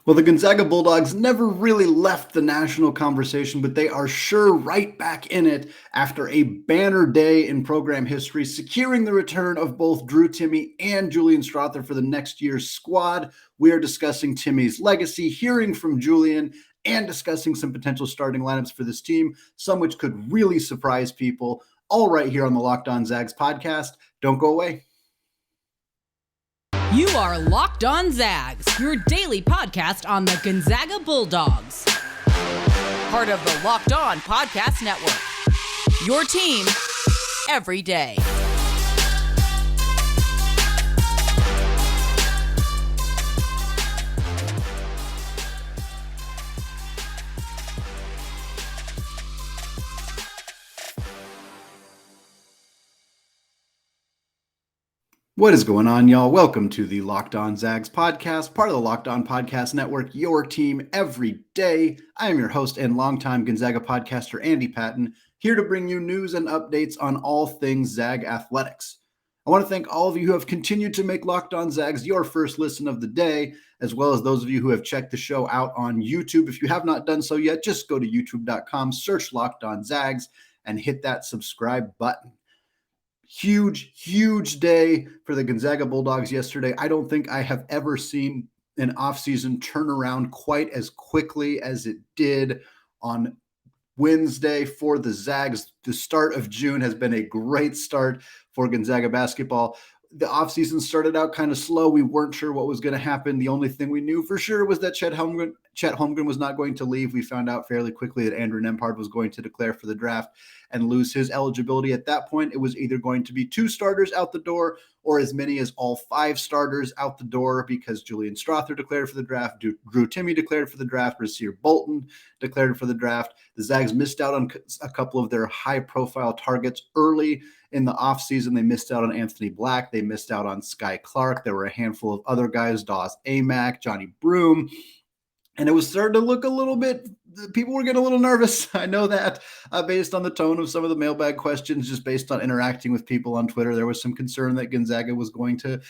Well, the Gonzaga Bulldogs never really left the national conversation, but they are sure right back in it after a banner day in program history, securing the return of both Drew Timme and Julian Strawther for the next year's squad. We are discussing Timme's legacy, hearing from Julian, and discussing some potential starting lineups for this team, some which could really surprise people, all right here on the Locked On Zags podcast. Don't go away. You are Locked On Zags, your daily podcast on the Gonzaga Bulldogs. Part of the Locked On Podcast Network. Your team every day. What is going on, y'all? Welcome to the Locked On Zags podcast, part of the Locked On Podcast Network, your team every day. I am your host and longtime Gonzaga podcaster, Andy Patton, here to bring you news and updates on all things Zag athletics. I want to thank all of you who have continued to make Locked On Zags your first listen of the day, as well as those of you who have checked the show out on YouTube. If you have not done so yet, just go to youtube.com, search Locked On Zags, and hit that subscribe button. Huge day for the Gonzaga Bulldogs yesterday. I don't think I have ever seen an offseason turn around quite as quickly as it did on Wednesday for the Zags. The start of June has been a great start for Gonzaga basketball. The offseason started out kind of slow. We weren't sure what was going to happen. The only thing we knew for sure was that Chet Holmgren was not going to leave. We found out fairly quickly that Andrew Nembhard was going to declare for the draft and lose his eligibility. At that point, it was either going to be 2 starters out the door or as many as all 5 starters out the door, because Julian Strawther declared for the draft, Drew Timme declared for the draft, Rasir Bolton declared for the draft. The Zags missed out on a couple of their high-profile targets early in the offseason. They missed out on Anthony Black. They missed out on Sky Clark. There were a handful of other guys, Dawes Amack, Johnny Broome. And it was starting to look a little bit, people were getting a little nervous. I know that based on the tone of some of the mailbag questions, just based on interacting with people on Twitter, there was some concern that Gonzaga was going to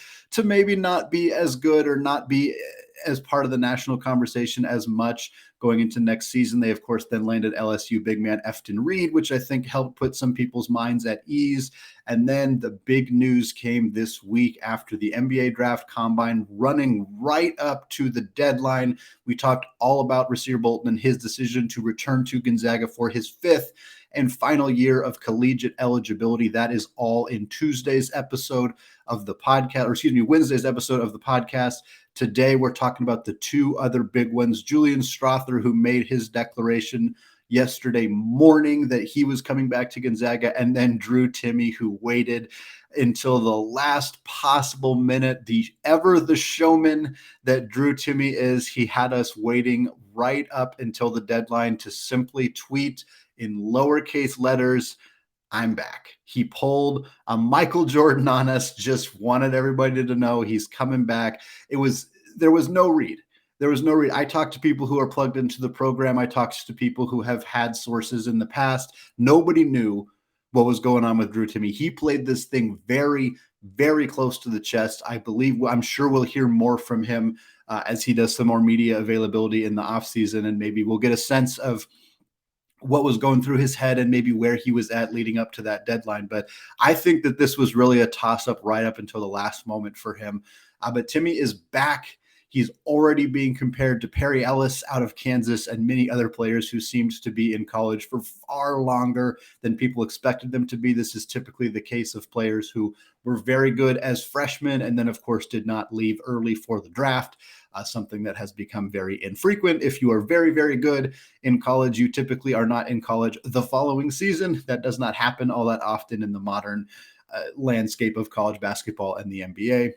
maybe not be as good or not be as part of the national conversation as much going into next season. They, of course, then landed LSU big man Efton Reed, which I think helped put some people's minds at ease. And then the big news came this week after the NBA draft combine, running right up to the deadline. We talked all about Rasir Bolton and his decision to return to Gonzaga for his 5th and final year of collegiate eligibility. That is all in Tuesday's episode of the podcast, Wednesday's episode of the podcast. Today, we're talking about the 2 other big ones. Julian Strawther, who made his declaration yesterday morning that he was coming back to Gonzaga, and then Drew Timme, who waited until the last possible minute. The showman that Drew Timme is, he had us waiting right up until the deadline to simply tweet in lowercase letters, "I'm back." He pulled a Michael Jordan on us, just wanted everybody to know he's coming back. There was no read. I talked to people who are plugged into the program. I talked to people who have had sources in the past. Nobody knew what was going on with Drew Timme. He played this thing very, very close to the chest. I'm sure we'll hear more from him as he does some more media availability in the offseason, and maybe we'll get a sense of what was going through his head and maybe where he was at leading up to that deadline. But I think that this was really a toss-up right up until the last moment for him. But Timme is back. He's already being compared to Perry Ellis out of Kansas and many other players who seemed to be in college for far longer than people expected them to be. This is typically the case of players who were very good as freshmen and then, of course, did not leave early for the draft, something that has become very infrequent. If you are very, very good in college, you typically are not in college the following season. That does not happen all that often in the modern landscape of college basketball and the NBA.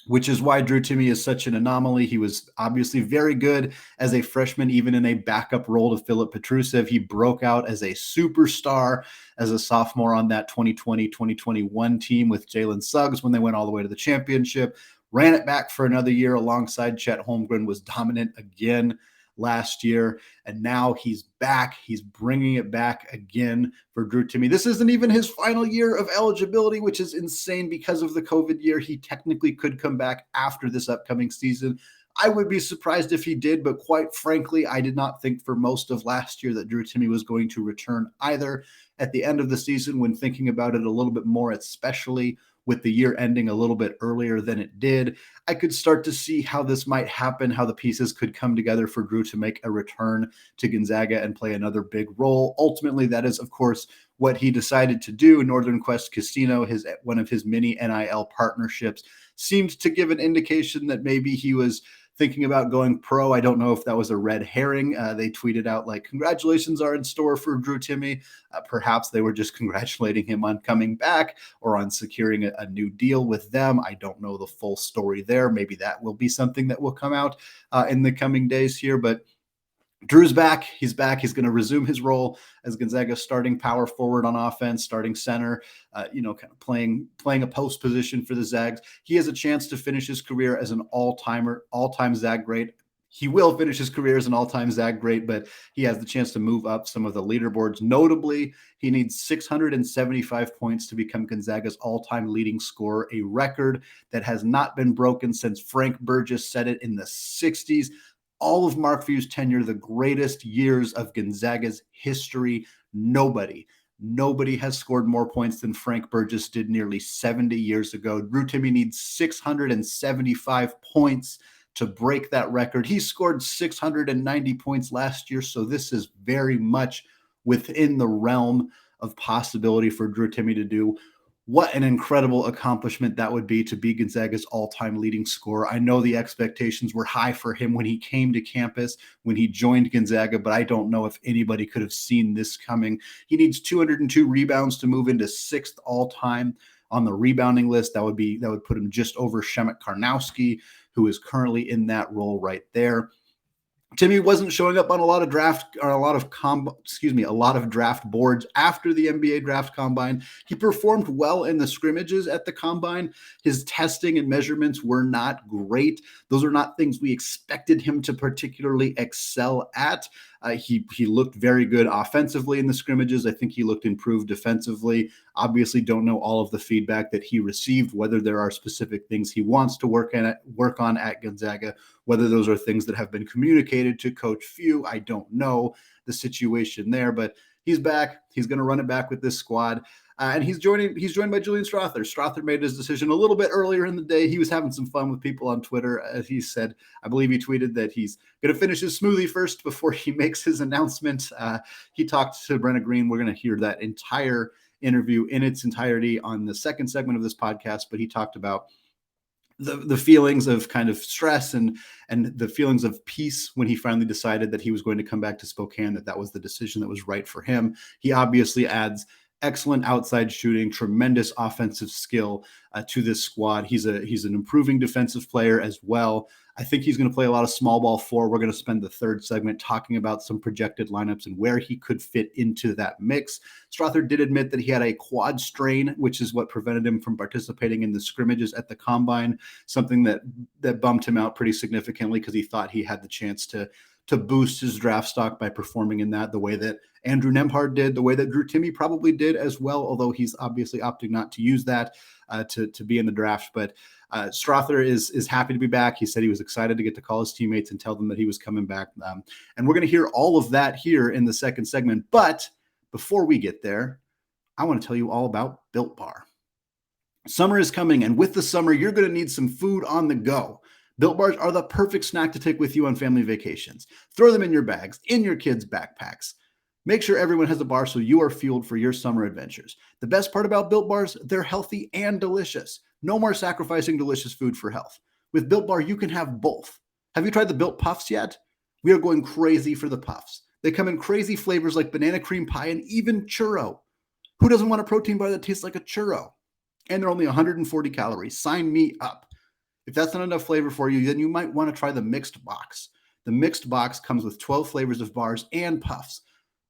Which is why Drew Timme is such an anomaly. He was obviously very good as a freshman, even in a backup role to Filip Petrusev. He broke out as a superstar as a sophomore on that 2020-2021 team with Jalen Suggs when they went all the way to the championship. Ran it back for another year alongside Chet Holmgren, was dominant again last year, and now he's back. He's bringing it back again for Drew Timme. This isn't even his final year of eligibility, which is insane because of the COVID year. He technically could come back after this upcoming season. I would be surprised if he did, but quite frankly, I did not think for most of last year that Drew Timme was going to return either. At the end of the season, when thinking about it a little bit more, especially with the year ending a little bit earlier than it did, I could start to see how this might happen, how the pieces could come together for Drew to make a return to Gonzaga and play another big role. Ultimately, that is, of course, what he decided to do. Northern Quest Casino, one of his many NIL partnerships, seemed to give an indication that maybe he was thinking about going pro. I don't know if that was a red herring. They tweeted out like, congratulations are in store for Drew Timme. Perhaps they were just congratulating him on coming back or on securing a new deal with them. I don't know the full story there. Maybe that will be something that will come out in the coming days here, but Drew's back. He's back. He's going to resume his role as Gonzaga's starting power forward on offense, starting center, kind of playing a post position for the Zags. He has a chance to finish his career as an all-time Zag great. He will finish his career as an all-time Zag great, but he has the chance to move up some of the leaderboards. Notably, he needs 675 points to become Gonzaga's all-time leading scorer, a record that has not been broken since Frank Burgess set it in the 60s. All of Mark Few's tenure, the greatest years of Gonzaga's history. Nobody has scored more points than Frank Burgess did nearly 70 years ago. Drew Timme needs 675 points to break that record. He scored 690 points last year, so this is very much within the realm of possibility for Drew Timme to do. What an incredible accomplishment that would be to be Gonzaga's all-time leading scorer. I know the expectations were high for him when he came to campus, when he joined Gonzaga, but I don't know if anybody could have seen this coming. He needs 202 rebounds to move into 6th all-time on the rebounding list. That would put him just over Shemek Karnowski, who is currently in that role right there. Timme wasn't showing up on a lot of draft boards after the NBA draft combine. He performed well in the scrimmages at the combine. His testing and measurements were not great. Those are not things we expected him to particularly excel at. He looked very good offensively in the scrimmages. I think he looked improved defensively. Obviously, don't know all of the feedback that he received, whether there are specific things he wants to work on at Gonzaga, whether those are things that have been communicated to Coach Few. I don't know the situation there, but he's back. He's going to run it back with this squad. And he's joined by Julian Strawther. Strawther made his decision a little bit earlier in the day. He was having some fun with people on Twitter. As he said, I believe he tweeted that he's going to finish his smoothie first before he makes his announcement. He talked to Brenna Green. We're going to hear that entire interview in its entirety on the second segment of this podcast. But he talked about the feelings of kind of stress and the feelings of peace when he finally decided that he was going to come back to Spokane, that was the decision that was right for him. He obviously adds excellent outside shooting, tremendous offensive skill to this squad. He's an improving defensive player as well. I think he's going to play a lot of small ball 4. We're going to spend the third segment talking about some projected lineups and where he could fit into that mix. Strawther did admit that he had a quad strain, which is what prevented him from participating in the scrimmages at the combine, something that bumped him out pretty significantly because he thought he had the chance to boost his draft stock by performing in that the way that Andrew Nembhard did, the way that Drew Timme probably did as well, although he's obviously opting not to use that to be in the draft. But Strawther is happy to be back. He said he was excited to get to call his teammates and tell them that he was coming back. And we're going to hear all of that here in the second segment. But before we get there, I want to tell you all about Built Bar. Summer is coming, and with the summer, you're going to need some food on the go. Built Bars are the perfect snack to take with you on family vacations. Throw them in your bags, in your kids' backpacks. Make sure everyone has a bar so you are fueled for your summer adventures. The best part about Built Bars, they're healthy and delicious. No more sacrificing delicious food for health. With Built Bar, you can have both. Have you tried the Built Puffs yet? We are going crazy for the Puffs. They come in crazy flavors like banana cream pie and even churro. Who doesn't want a protein bar that tastes like a churro? And they're only 140 calories. Sign me up. If that's not enough flavor for you, then you might want to try the mixed box. The mixed box comes with 12 flavors of bars and puffs.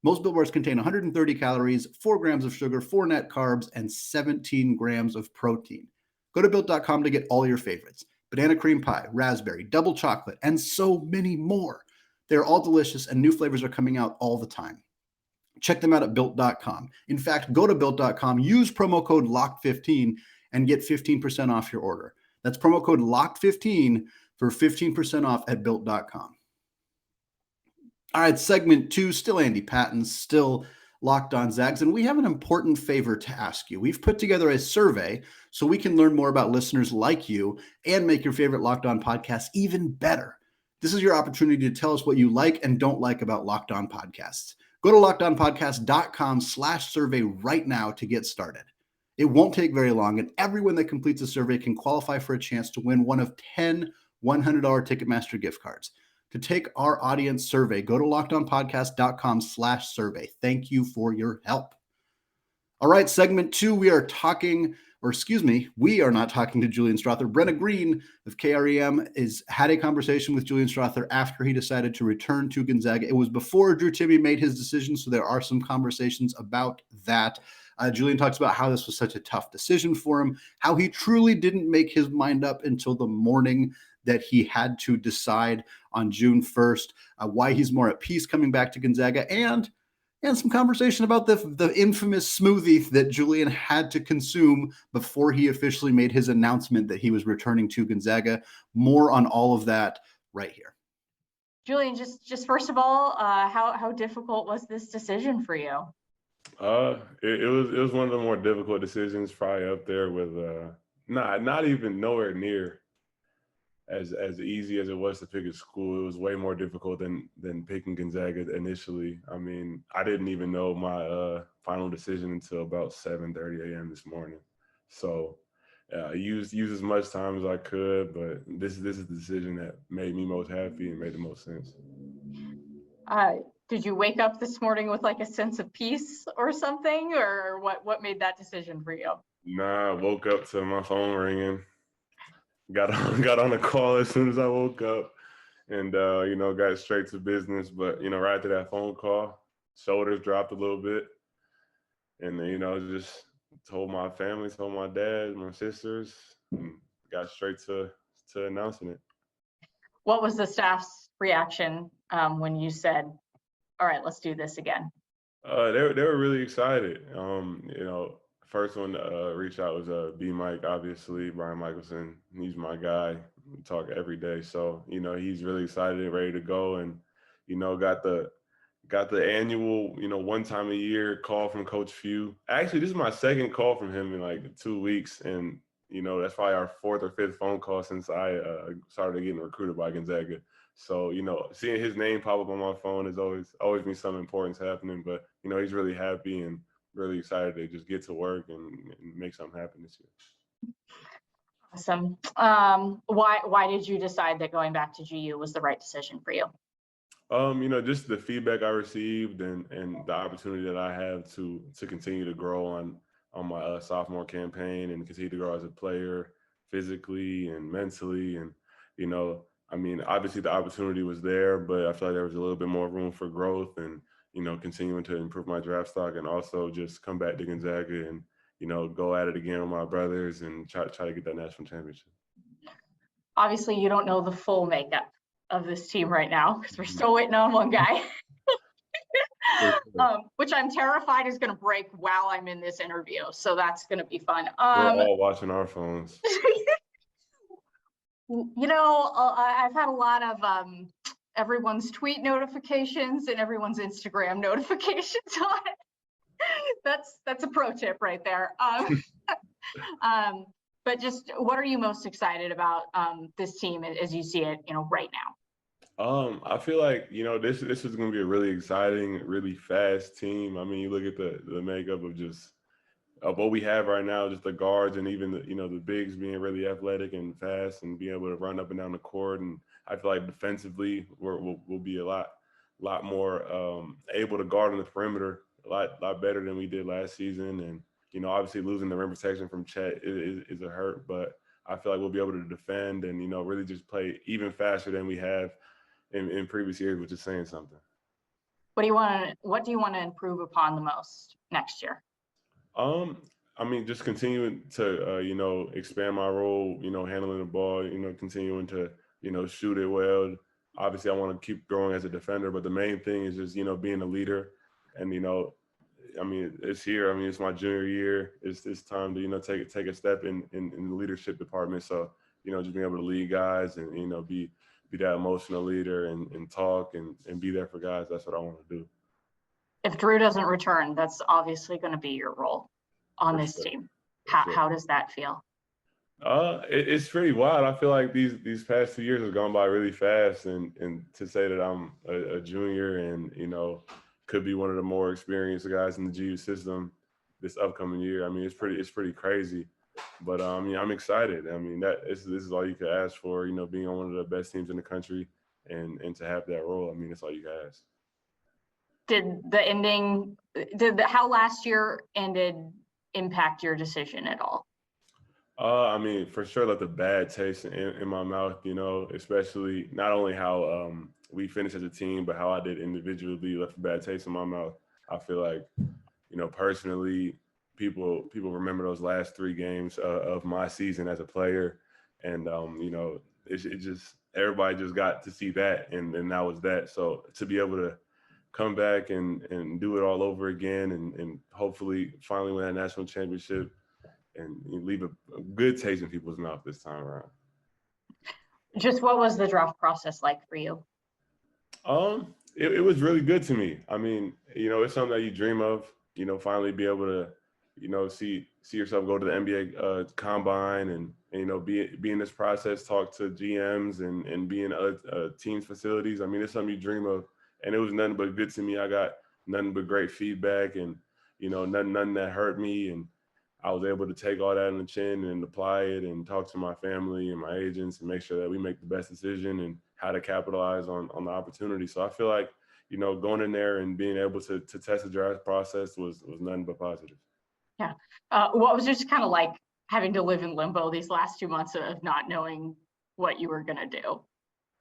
Most Built Bars contain 130 calories, 4 grams of sugar, 4 net carbs, and 17 grams of protein. Go to Built.com to get all your favorites. Banana cream pie, raspberry, double chocolate, and so many more. They're all delicious, and new flavors are coming out all the time. Check them out at Built.com. In fact, go to Built.com, use promo code LOCKED15, and get 15% off your order. That's promo code LOCKED15 for 15% off at built.com. All right, segment 2, still Andy Patton, still Locked On Zags, and we have an important favor to ask you. We've put together a survey so we can learn more about listeners like you and make your favorite Locked On podcast even better. This is your opportunity to tell us what you like and don't like about Locked On podcasts. Go to lockedonpodcast.com/survey right now to get started. It won't take very long, and everyone that completes the survey can qualify for a chance to win one of 10 $100 Ticketmaster gift cards. To take our audience survey, go to lockedonpodcast.com/survey. Thank you for your help. All right, segment 2, we are not talking to Julian Strawther. Brenna Green of KREM had a conversation with Julian Strawther after he decided to return to Gonzaga. It was before Drew Timme made his decision, so there are some conversations about that. Julian talks about how this was such a tough decision for him, how he truly didn't make his mind up until the morning that he had to decide on June 1st, why he's more at peace coming back to Gonzaga, and some conversation about the infamous smoothie that Julian had to consume before he officially made his announcement that he was returning to Gonzaga. More on all of that right here. Julian, just first of all, how difficult was this decision for you? It was one of the more difficult decisions, probably up there with not even nowhere near as easy as it was to pick a school. It was way more difficult than picking Gonzaga initially. I mean, I didn't even know my final decision until about 7:30 a.m. this morning. So I used as much time as I could, but this is the decision that made me most happy and made the most sense. Did you wake up this morning with like a sense of peace or something, or what made that decision for you? Nah, I woke up to my phone ringing. Got on a call as soon as I woke up, and got straight to business. But right after that phone call, shoulders dropped a little bit, and then just told my family, told my dad, my sisters, and got straight to announcing it. What was the staff's reaction when you said, "All right, let's do this again"? They were really excited. First one to reach out was B Mike, obviously, Brian Michelson. He's my guy. We talk every day. So, he's really excited and ready to go, and, got the annual, one time a year call from Coach Few. Actually, this is my second call from him in like 2 weeks. And, that's probably our 4th or 5th phone call since I started getting recruited by Gonzaga. So, seeing his name pop up on my phone is always been something important's happening. But, he's really happy and really excited to just get to work and make something happen this year. Awesome. Why did you decide that going back to GU was the right decision for you? Just the feedback I received and the opportunity that I have to continue to grow on my sophomore campaign and continue to grow as a player physically and mentally. And, obviously the opportunity was there, but I feel like there was a little bit more room for growth and, continuing to improve my draft stock and also just come back to Gonzaga and, go at it again with my brothers and try to get that national championship. Obviously, you don't know the full makeup of this team right now because we're still waiting on one guy, which I'm terrified is going to break while I'm in this interview. So that's going to be fun. We're all watching our phones. I've had a lot of everyone's tweet notifications and everyone's Instagram notifications on it. That's a pro tip right there. But just what are you most excited about this team as you see it, right now? I feel like, this is going to be a really exciting, really fast team. I mean, you look at the makeup of what we have right now, just the guards and even the bigs being really athletic and fast and being able to run up and down the court. And I feel like defensively we'll be a lot more able to guard on the perimeter a lot better than we did last season. And, obviously losing the rim protection from Chet is a hurt, but I feel like we'll be able to defend and, really just play even faster than we have in previous years, which is saying something. What do you want to improve upon the most next year? Just continuing to, expand my role, handling the ball, continuing to, shoot it well. Obviously I want to keep growing as a defender, but the main thing is just, being a leader and, it's here. It's my junior year. It's time to, take a step in the leadership department. So, just being able to lead guys and, be that emotional leader and talk and be there for guys. That's what I want to do. If Drew doesn't return, that's obviously going to be your role on For this sure. team. Sure. How does that feel? It's pretty wild. I feel like these past 2 years have gone by really fast, and to say that I'm a junior and could be one of the more experienced guys in the GU system this upcoming year. I mean, it's pretty crazy, but I'm excited. I mean, this is all you could ask for. Being on one of the best teams in the country and to have that role. I mean, it's all you could ask. How last year ended impact your decision at all? I mean, for sure, left a bad taste in my mouth, especially not only how we finished as a team, but how I did individually left a bad taste in my mouth. I feel like, personally, people remember those last 3 games of my season as a player. And, it just everybody just got to see that. And that was that. So to be able to come back and do it all over again and hopefully finally win that national championship and leave a good taste in people's mouth this time around. Just what was the draft process like for you? It was really good to me. I mean, it's something that you dream of, finally be able to, see yourself go to the NBA combine and be in this process, talk to GMs and be in other teams' facilities. I mean, it's something you dream of. And it was nothing but good to me. I got nothing but great feedback and, nothing that hurt me. And I was able to take all that in the chin and apply it and talk to my family and my agents and make sure that we make the best decision and how to capitalize on the opportunity. So I feel like, going in there and being able to test the draft process was nothing but positive. Yeah. What was just kind of like having to live in limbo these last 2 months of not knowing what you were going to do?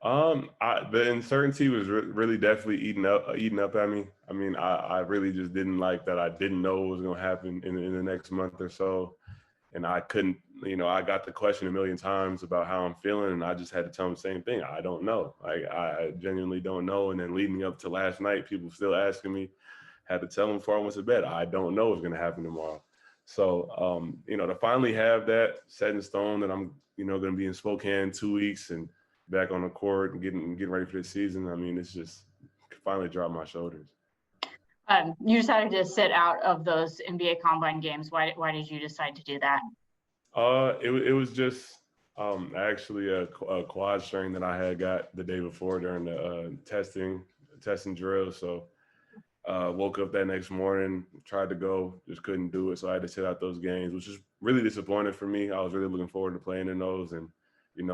The uncertainty was really definitely eating up at me. I mean, I really just didn't like that. I didn't know what was going to happen in the next month or so. And I couldn't, I got the question a million times about how I'm feeling. And I just had to tell them the same thing. I don't know. Like, I genuinely don't know. And then leading up to last night, people still asking me, had to tell them before I went to bed, I don't know what's going to happen tomorrow. So, to finally have that set in stone that I'm, going to be in Spokane 2 weeks and back on the court and getting ready for this season. I mean, it's just finally dropped my shoulders. You decided to sit out of those NBA Combine games. Why did you decide to do that? It was just actually a quad strain that I had got the day before during the testing drill. So woke up that next morning, tried to go, just couldn't do it. So I had to sit out those games, which is really disappointing for me. I was really looking forward to playing in those and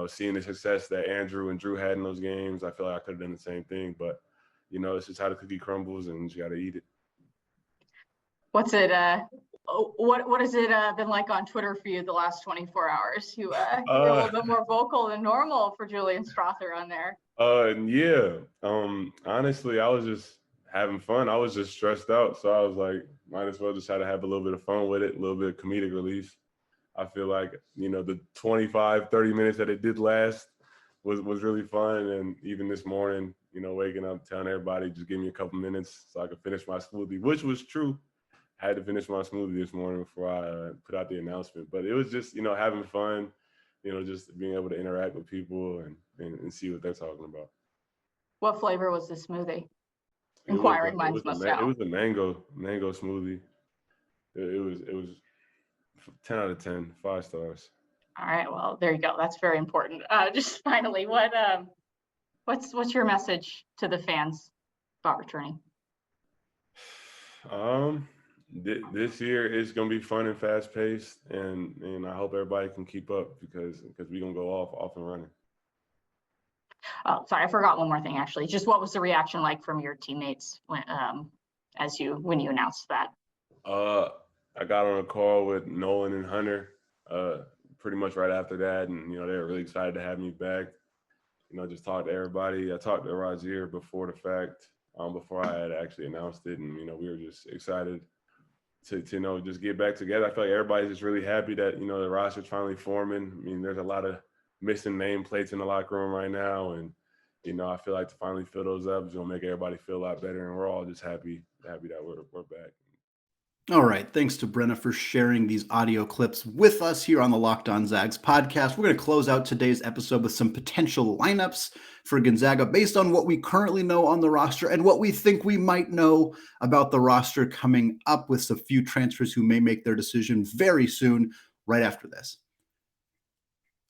seeing the success that Andrew and Drew had in those games. I feel like I could have done the same thing, but it's just how the cookie crumbles and you got to eat it. What's it? What has it been like on Twitter for you the last 24 hours? You were a little bit more vocal than normal for Julian Strawther on there. Yeah. Honestly, I was just having fun. I was just stressed out, so I was like, might as well just try to have a little bit of fun with it, a little bit of comedic relief. I feel like, the 25, 30 minutes that it did last was really fun. And even this morning, waking up, telling everybody, just give me a couple minutes so I could finish my smoothie, which was true. I had to finish my smoothie this morning before I put out the announcement. But it was just, having fun, just being able to interact with people and see what they're talking about. What flavor was the smoothie? Inquiring minds must know. It was a mango smoothie. It was 10 out of 10, 5 stars. All right. Well, there you go. That's very important. Just finally, what's your message to the fans about returning? This year is going to be fun and fast paced, and I hope everybody can keep up because we're going to go off and running. Oh, sorry, I forgot one more thing actually. Just what was the reaction like from your teammates when you announced that? I got on a call with Nolan and Hunter pretty much right after that, and they were really excited to have me back. Just talked to everybody. I talked to Rasir before the fact, before I had actually announced it, and we were just excited to just get back together. I feel like everybody's just really happy that the roster's finally forming. I mean, there's a lot of missing nameplates in the locker room right now, and I feel like to finally fill those up is gonna make everybody feel a lot better, and we're all just happy that we're back. All right. Thanks to Brenna for sharing these audio clips with us here on the Locked On Zags podcast. We're going to close out today's episode with some potential lineups for Gonzaga based on what we currently know on the roster and what we think we might know about the roster coming up, with a few transfers who may make their decision very soon, right after this.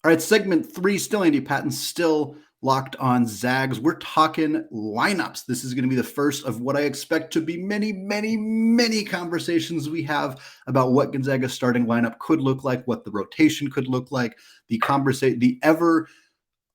All right, segment 3, still Andy Patton, still Locked On Zags. We're talking lineups. This is going to be the first of what I expect to be many conversations we have about what Gonzaga's starting lineup could look like, what the rotation could look like, the ever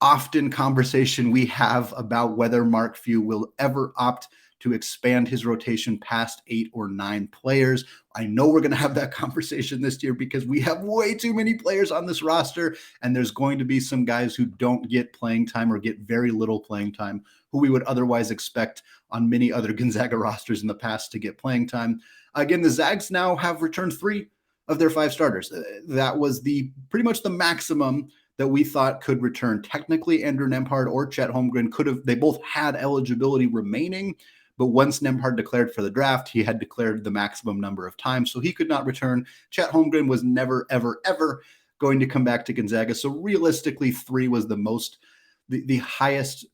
often conversation we have about whether Mark Few will ever opt to expand his rotation past 8 or 9 players. I know we're going to have that conversation this year because we have way too many players on this roster, and there's going to be some guys who don't get playing time or get very little playing time who we would otherwise expect on many other Gonzaga rosters in the past to get playing time. Again, the Zags now have returned 3 of their 5 starters. That was pretty much the maximum that we thought could return. Technically, Andrew Nembhard or Chet Holmgren they both had eligibility remaining, but once Nembhard declared for the draft, he had declared the maximum number of times, so he could not return. Chet Holmgren was never, ever going to come back to Gonzaga. So realistically, 3 was the highest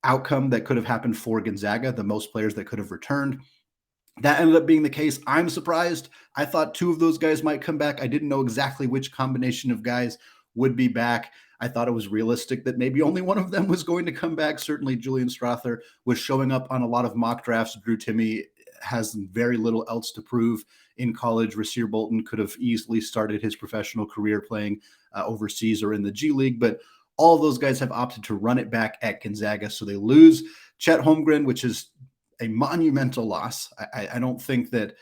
outcome that could have happened for Gonzaga, the most players that could have returned. That ended up being the case. I'm surprised. I thought 2 of those guys might come back. I didn't know exactly which combination of guys would be back. I thought it was realistic that maybe only one of them was going to come back. Certainly Julian Strawther was showing up on a lot of mock drafts. Drew Timme has very little else to prove in college. Rasir Bolton could have easily started his professional career playing overseas or in the G League, but all of those guys have opted to run it back at Gonzaga. So they lose Chet Holmgren, which is a monumental loss. I don't think that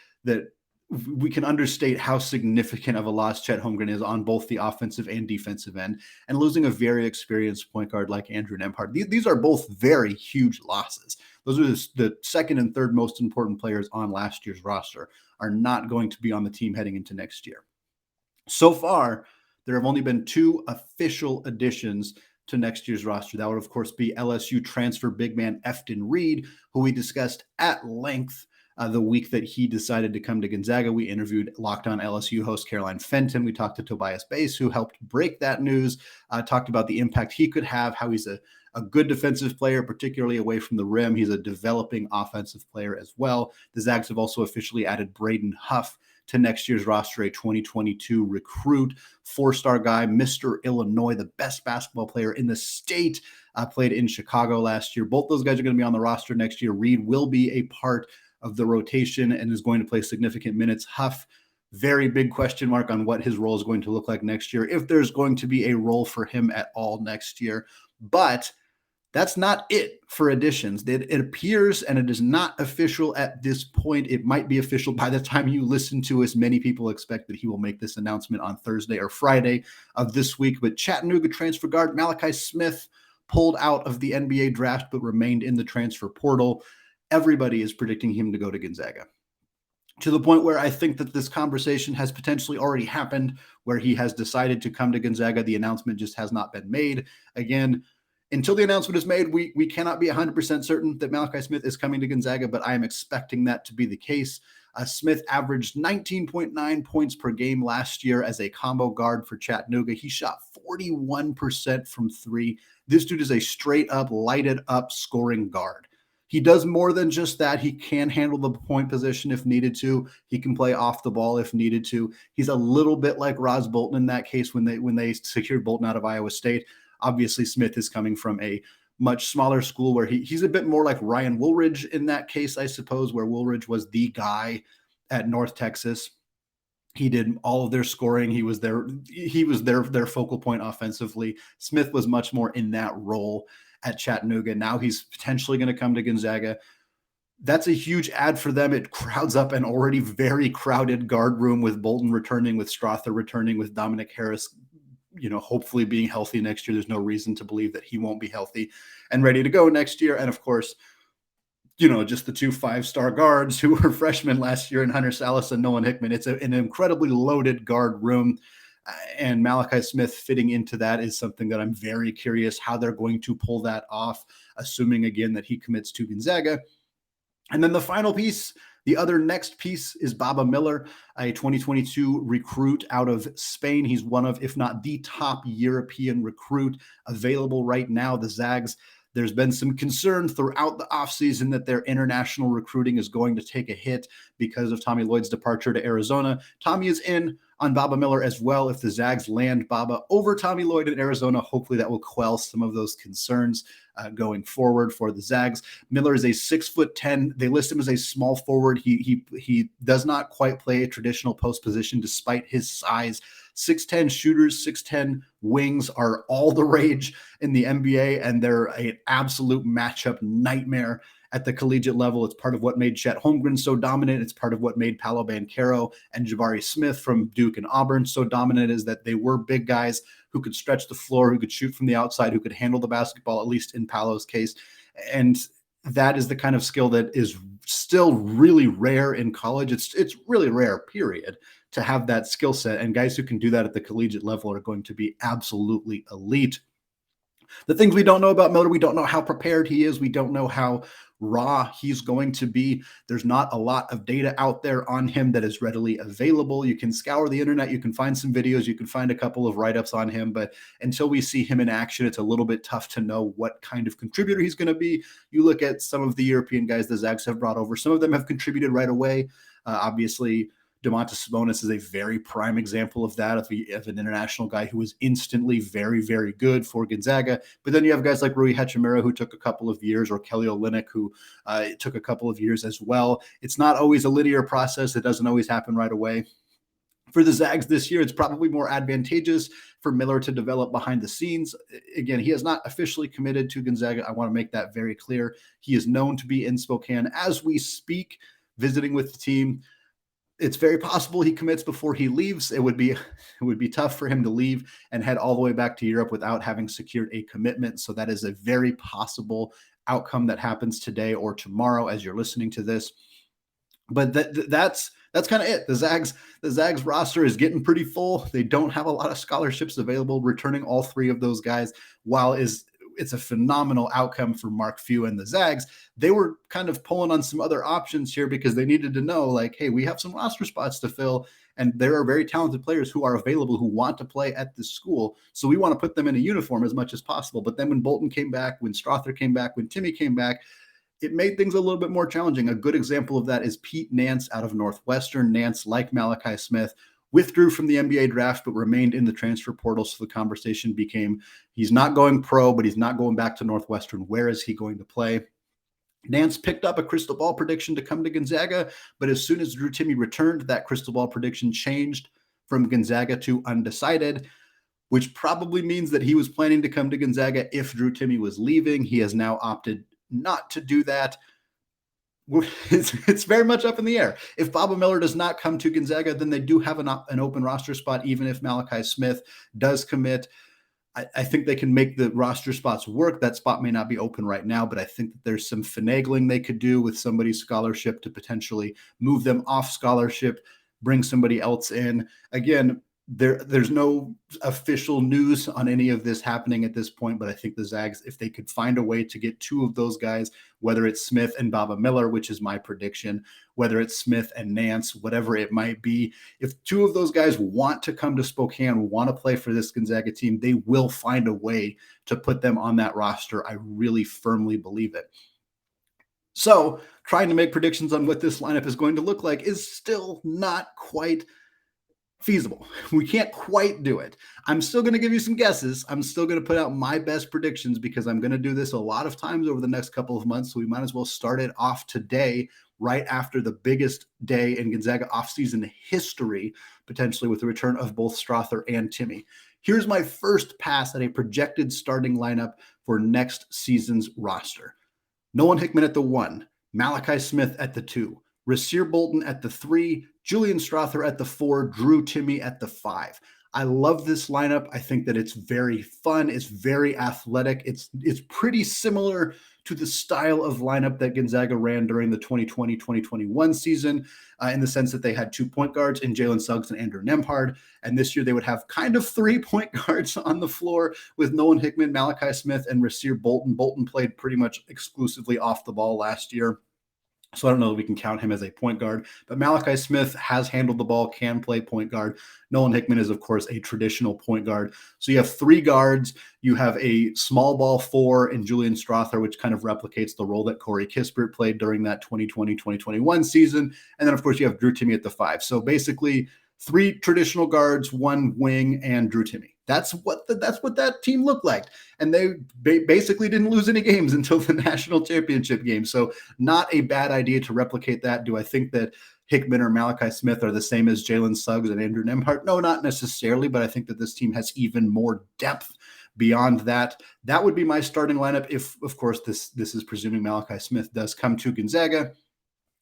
we can understate how significant of a loss Chet Holmgren is on both the offensive and defensive end, and losing a very experienced point guard like Andrew Nembhard. These are both very huge losses. Those are the second and third most important players on last year's roster are not going to be on the team heading into next year. So far, there have only been 2 official additions to next year's roster. That would, of course, be LSU transfer big man Efton Reed, who we discussed at length the week that he decided to come to Gonzaga. We interviewed Locked On LSU host Caroline Fenton. We talked to Tobias Bass, who helped break that news, talked about the impact he could have, how he's a good defensive player, particularly away from the rim. He's a developing offensive player as well. The Zags have also officially added Braden Huff to next year's roster, a 2022 recruit, 4-star guy, Mr. Illinois, the best basketball player in the state, played in Chicago last year. Both those guys are going to be on the roster next year. Reed will be a part of the rotation and is going to play significant minutes. Huff, very big question mark on what his role is going to look like next year, if there's going to be a role for him at all next year. But that's not it for additions. It appears, and it is not official at this point. It might be official by the time you listen to us. Many people expect that he will make this announcement on Thursday or Friday of this week. But Chattanooga transfer guard Malachi Smith pulled out of the NBA draft but remained in the transfer portal. Everybody is predicting him to go to Gonzaga, to the point where I think that this conversation has potentially already happened, where he has decided to come to Gonzaga. The announcement just has not been made. Again, until the announcement is made, we cannot be 100% certain that Malachi Smith is coming to Gonzaga, but I am expecting that to be the case. Smith averaged 19.9 points per game last year as a combo guard for Chattanooga. He shot 41% from 3. This dude is a straight up, lighted up scoring guard. He does more than just that. He can handle the point position if needed to. He can play off the ball if needed to. He's a little bit like Rasir Bolton in that case when they secured Bolton out of Iowa State. Obviously, Smith is coming from a much smaller school where he's a bit more like Ryan Woolridge in that case, I suppose, where Woolridge was the guy at North Texas. He did all of their scoring. He was their focal point offensively. Smith was much more in that role at Chattanooga. Now he's potentially going to come to Gonzaga. That's a huge add for them. It crowds up an already very crowded guard room with Bolton returning, with Strawther returning, with Dominic Harris, hopefully being healthy next year. There's no reason to believe that he won't be healthy and ready to go next year. And of course, just the 2 5-star guards who were freshmen last year in Hunter Salas and Nolan Hickman. It's an incredibly loaded guard room. And Malachi Smith fitting into that is something that I'm very curious how they're going to pull that off, assuming, again, that he commits to Gonzaga. And then the final piece, the other next piece, is Baba Miller, a 2022 recruit out of Spain. He's one of, if not the top European recruit available right now. The Zags, there's been some concern throughout the offseason that their international recruiting is going to take a hit because of Tommy Lloyd's departure to Arizona. Tommy is in on Baba Miller as well. If the Zags land Baba over Tommy Lloyd in Arizona, hopefully that will quell some of those concerns going forward for the Zags. Miller is a 6'10". They list him as a small forward. He does not quite play a traditional post position despite his size. 6'10" shooters, 6'10" wings are all the rage in the NBA, and they're an absolute matchup nightmare at the collegiate level. It's part of what made Chet Holmgren so dominant. It's part of what made Paolo Banchero and Jabari Smith from Duke and Auburn so dominant, is that they were big guys who could stretch the floor, who could shoot from the outside, who could handle the basketball, at least in Paolo's case. And that is the kind of skill that is still really rare in college. It's really rare, period, to have that skill set. And guys who can do that at the collegiate level are going to be absolutely elite. The things we don't know about Miller, we don't know how prepared he is. We don't know how raw he's going to be. There's not a lot of data out there on him that is readily available. You can scour the internet. You can find some videos. You can find a couple of write-ups on him. But until we see him in action, it's a little bit tough to know what kind of contributor he's going to be. You look at some of the European guys the Zags have brought over. Some of them have contributed right away. Obviously, Domantas Sabonis is a very prime example of that, of an international guy who was instantly very, very good for Gonzaga. But then you have guys like Rui Hachimura, who took a couple of years, or Kelly Olynyk, who took a couple of years as well. It's not always a linear process. It doesn't always happen right away. For the Zags this year, it's probably more advantageous for Miller to develop behind the scenes. Again, he has not officially committed to Gonzaga. I want to make that very clear. He is known to be in Spokane as we speak, visiting with the team. It's very possible he commits before he leaves. It would be tough for him to leave and head all the way back to Europe without having secured a commitment. So that is a very possible outcome that happens today or tomorrow as you're listening to this. But that's kind of it. The Zags roster is getting pretty full. They don't have a lot of scholarships available. Returning all three of those guys, while it's a phenomenal outcome for Mark Few and the Zags, they were kind of pulling on some other options here because they needed to know, like, hey, we have some roster spots to fill, and there are very talented players who are available who want to play at this school. So we want to put them in a uniform as much as possible. But then when Bolton came back, when Strawther came back, when Timme came back, it made things a little bit more challenging. A good example of that is Pete Nance out of Northwestern. Nance, like Malachi Smith, withdrew from the NBA draft, but remained in the transfer portal. So the conversation became, he's not going pro, but he's not going back to Northwestern. Where is he going to play? Nance picked up a crystal ball prediction to come to Gonzaga, but as soon as Drew Timme returned, that crystal ball prediction changed from Gonzaga to undecided, which probably means that he was planning to come to Gonzaga if Drew Timme was leaving. He has now opted not to do that. It's very much up in the air. If Baba Miller does not come to Gonzaga, then they do have an open roster spot, even if Malachi Smith does commit. I think they can make the roster spots work. That spot may not be open right now, but I think that there's some finagling they could do with somebody's scholarship to potentially move them off scholarship, bring somebody else in. Again, there's no official news on any of this happening at this point, but I think the Zags, if they could find a way to get two of those guys, whether it's Smith and Baba Miller, which is my prediction, whether it's Smith and Nance, whatever it might be, if two of those guys want to come to Spokane, want to play for this Gonzaga team, they will find a way to put them on that roster. I really firmly believe it. So trying to make predictions on what this lineup is going to look like is still not quite feasible. We can't quite do it. I'm still going to give you some guesses. I'm still going to put out my best predictions because I'm going to do this a lot of times over the next couple of months. So we might as well start it off today, right after the biggest day in Gonzaga offseason history, potentially with the return of both Strawther and Timme. Here's my first pass at a projected starting lineup for next season's roster. Nolan Hickman at the 1, Malachi Smith at the 2, Rasir Bolton at the 3, Julian Strawther at the 4, Drew Timme at the 5. I love this lineup. I think that it's very fun. It's very athletic. It's pretty similar to the style of lineup that Gonzaga ran during the 2020-2021 season, in the sense that they had 2 point guards in Jalen Suggs and Andrew Nembhard. And this year they would have kind of 3 point guards on the floor with Nolan Hickman, Malachi Smith, and Rasir Bolton. Bolton played pretty much exclusively off the ball last year. So I don't know that we can count him as a point guard, but Malachi Smith has handled the ball, can play point guard. Nolan Hickman is, of course, a traditional point guard. So you have three guards. You have a small ball four in Julian Strawther, which kind of replicates the role that Corey Kispert played during that 2020-2021 season. And then, of course, you have Drew Timme at the five. So basically, three traditional guards, one wing, and Drew Timme. That's what that team looked like. And they basically didn't lose any games until the national championship game. So not a bad idea to replicate that. Do I think that Hickman or Malachi Smith are the same as Jalen Suggs and Andrew Nembhard? No, not necessarily, but I think that this team has even more depth beyond that. That would be my starting lineup if, of course, this is presuming Malachi Smith does come to Gonzaga.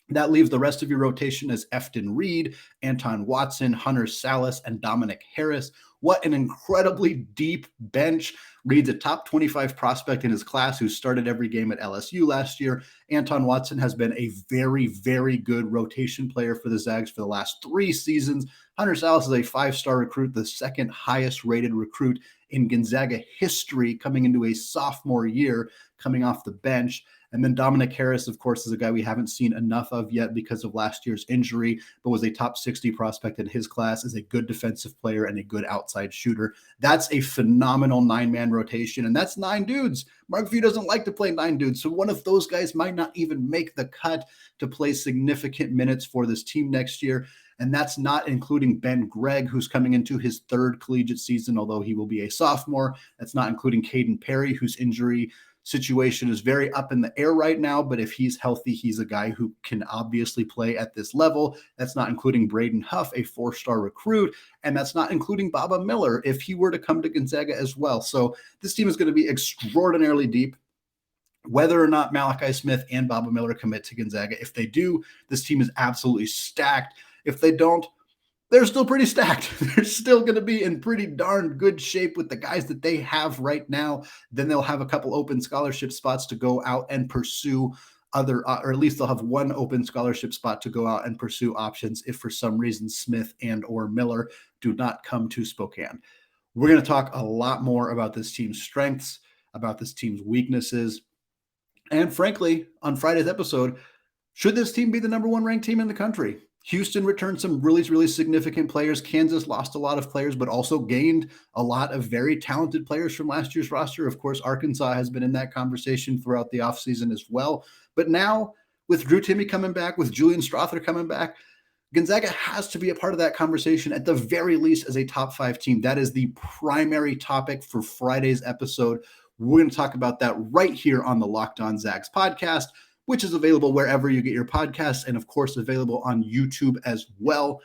That leaves the rest of your rotation as Efton Reed, Anton Watson, Hunter Salas, and Dominic Harris. What an incredibly deep bench. Reed's a top 25 prospect in his class who started every game at LSU last year. Anton Watson has been a very, very good rotation player for the Zags for the last 3 seasons. Hunter Salas is a 5-star recruit, the second highest rated recruit in Gonzaga history coming into a sophomore year, coming off the bench. And then Dominic Harris, of course, is a guy we haven't seen enough of yet because of last year's injury, but was a top 60 prospect in his class, is a good defensive player and a good outside shooter. That's a phenomenal 9-man rotation, and that's 9 dudes. Mark Few doesn't like to play 9 dudes, so one of those guys might not even make the cut to play significant minutes for this team next year. And that's not including Ben Gregg, who's coming into his 3rd collegiate season, although he will be a sophomore. That's not including Caden Perry, whose injury situation is very up in the air right now, but if he's healthy, he's a guy who can obviously play at this level. That's not including Braden Huff, a 4-star recruit, and that's not including Baba Miller if he were to come to Gonzaga as well. So this team is going to be extraordinarily deep. Whether or not Malachi Smith and Baba Miller commit to Gonzaga, if they do, this team is absolutely stacked. If they don't, they're still pretty stacked. They're still going to be in pretty darn good shape with the guys that they have right now. Then they'll have a couple open scholarship spots to go out and pursue other, or at least they'll have one open scholarship spot to go out and pursue options if for some reason Smith and or Miller do not come to Spokane. We're going to talk a lot more about this team's strengths, about this team's weaknesses, and frankly, on Friday's episode, should this team be the number 1 ranked team in the country? Houston returned some really, really significant players. Kansas lost a lot of players, but also gained a lot of very talented players from last year's roster. Of course, Arkansas has been in that conversation throughout the offseason as well. But now, with Drew Timme coming back, with Julian Strawther coming back, Gonzaga has to be a part of that conversation at the very least as a top 5 team. That is the primary topic for Friday's episode. We're going to talk about that right here on the Locked On Zags podcast, which is available wherever you get your podcasts and, of course, available on YouTube as well.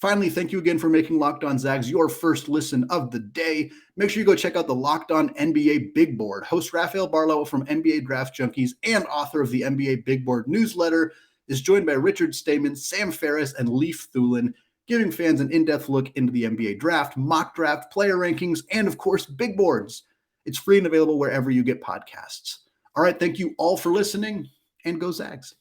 Finally, thank you again for making Locked On Zags your first listen of the day. Make sure you go check out the Locked On NBA Big Board. Host Rafael Barlow from NBA Draft Junkies and author of the NBA Big Board newsletter is joined by Richard Stamen, Sam Ferris, and Leif Thulin, giving fans an in-depth look into the NBA draft, mock draft, player rankings, and, of course, big boards. It's free and available wherever you get podcasts. All right, thank you all for listening, and go Zags.